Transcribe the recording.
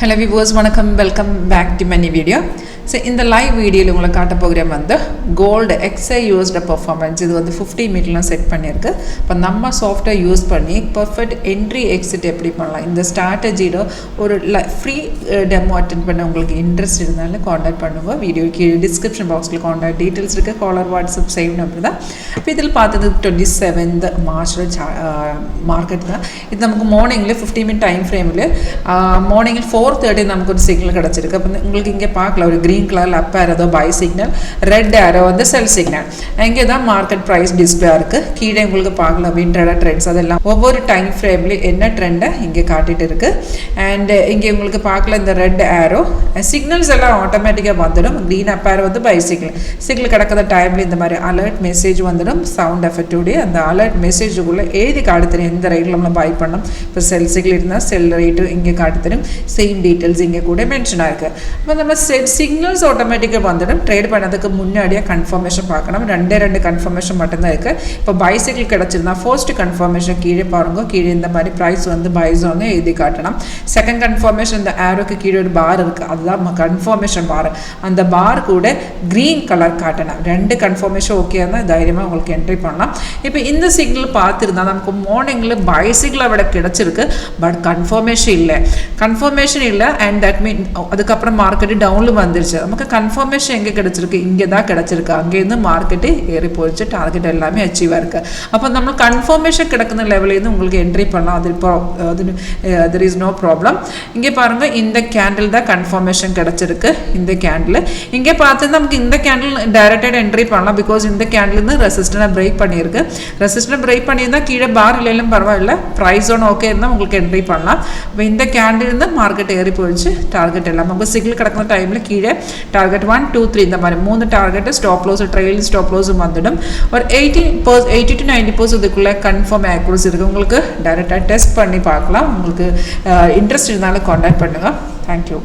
Hello viewers, welcome back to many video. So in the live video உங்களுக்கு காட்ட போகிறேன் வந்து gold XI USD performance இது வந்து 50 minute செட் பண்ணிருக்கு. இப்போ நம்ம சாஃப்ட்வேர் யூஸ் பண்ணி perfect entry exit எப்படி பண்ணலாம் இந்த ஸ்ட்ராட்டஜியோட ஒரு ஃப்ரீ டெமோ அட்டெண்ட் பண்ண உங்களுக்கு இன்ட்ரெஸ்ட் இருந்தாலும் காண்டாக்ட் பண்ணுங்க. வீடியோக்கு டிஸ்கிரிப்ஷன் பாக்ஸ்ல காண்டாக்ட் டீடைல்ஸ் இருக்கு. காலர் வாட்ஸ்அப் சேவ் நம்பர் தான். இப்போ இதில் பார்த்தது 27th மார்ச்ல மார்க்கெட் தான். இது நமக்கு மார்னிங்ல 15 minute டைம் ஃப்ரேம்ல மார்னிங் 4:30 நமக்கு ஒரு சிக்னல் கிடைச்சிருக்கு. அப்போ உங்களுக்கு இங்கே பார்க்கலாம் ஒரு green color up arrow buy signal, red arrow வந்து sell signal. இங்கே தான் மார்க்கெட் பிரைஸ் டிஸ்ப்ளே இருக்கு. கீழே உங்களுக்கு பார்க்கலாம் விண்டர் ட்ரெண்ட்ஸ் அதெல்லாம் ஒவ்வொரு டைம் ஃப்ரேம்ல என்ன ட்ரெண்ட் இங்கே காட்டிட்டு இருக்கு. அண்ட் இங்கே உங்களுக்கு பார்க்கலாம் இந்த ரெட் arrow சிக்னல்ஸ் எல்லாம் ஆட்டோமேட்டிக்கா வந்துடும். green up arrow வந்து buy signal. சிக்னல் கிடக்கிற டைம்ல இந்த மாதிரி அலர்ட் மெசேஜ் வந்துடும். சவுண்ட் எஃபெக்ட் உடைய அந்த அலர்ட் மெசேஜுக்குள்ள எழுதி காட்டுறேன் எந்த ரேட்ல நம்ம பை பண்ணணும். இப்போ செல் சிக்னல் இருந்தா செல் ரேட் இங்கே காட்டுறேன். சேம் டீடைல்ஸ் இங்கே கூட மென்ஷன் ஆயிருக்கு. அப்போ நம்ம சிக்னல்ஸ் ஆட்டோமேட்டிக்கா வந்துடும். ட்ரேட் பண்ணதுக்கு முன்னாடியே கன்ஃபர்மேஷன் பார்க்கணும். ரெண்டு கன்ஃபர்மேஷன் மட்டும் தான் இருக்கு. இப்போ பை சிக்னல் கிடைச்சிருந்தா ஃபர்ஸ்ட் கன்ஃபர்மேஷன் கீழே பாருங்க. கீழே இந்த மாதிரி பிரைஸ் வந்து பை ஜோன் எழுதி காட்டணும். செகண்ட் கன்ஃபர்மேஷன் இந்த ஆரோக்கு கீழே ஒரு பார் இருக்கு. அதுதான் கன்ஃபர்மேஷன் பார். அந்த பார் கூட கிரீன் கலர் காட்டணும். ரெண்டு கன்ஃபர்மேஷன் ஓகே இருந்தால் தைரியமா உங்களுக்கு என்ட்ரி பண்ணலாம். இப்போ இந்த சிக்னல் பார்த்துருந்தா நமக்கு மார்னிங்ல பை சிக்னல் விட கிடைச்சிருக்கு. பட் கன்ஃபர்மேஷன் இல்லை அண்ட் தட் மீன் அதுக்கப்புறம் மார்க்கெட் டவுன்ல வந்துருச்சு. நமக்கு கன்ஃபர்மேஷன் எங்கே கிடைச்சிருக்கு இங்கே தான் கிடைச்சிருக்கு. அங்கேருந்து மார்க்கெட்டு ஏறி போயிடுச்சு. டார்கெட் எல்லாமே அச்சீவ் இருக்கு. அப்போ நம்ம கன்ஃபர்மேஷன் கிடைக்கிற லெவலேருந்து உங்களுக்கு என்ட்ரி பண்ணலாம். அது there is no problem. இங்கே பாருங்க இந்த கேண்டில் தான் கன்ஃபர்மேஷன் கிடைச்சிருக்கு. இந்த கேண்டில் இங்கே பார்த்து நமக்கு இந்த கேண்டில் டைரக்டட் என்ட்ரி பண்ணலாம். பிகாஸ் இந்த கேண்டில் இருந்து ரெசிஸ்டன்ட் பிரேக் பண்ணியிருக்கு. ரெசிஸ்டன்ட் பிரேக் பண்ணியிருந்தா கீழே பார் இல்லைன்னு பரவாயில்ல. ப்ரைஸ் ஒன் ஓகே இருந்தால் உங்களுக்கு என்ட்ரி பண்ணலாம். இப்போ இந்த கேண்டில் இருந்து மார்க்கெட் ஏறி போயிடுச்சு. டார்கெட் எல்லாம் நமக்கு சிக்னல் கிடக்கிற டைம்ல கீழே டார்கெட் 1 2 3 இந்த மாதிரி 3 target stop loss trail stop loss வந்துடும். ஒரு 80 to 90% இதுக்குள்ள கன்ஃபார்ம் ஆக்யூரசி இருக்கு. உங்களுக்கு டைரக்டா டெஸ்ட் பண்ணி பார்க்கலாம். உங்களுக்கு இன்ட்ரெஸ்ட் இருந்தாலும் காண்டாக்ட் பண்ணுங்க. தேங்க்யூ.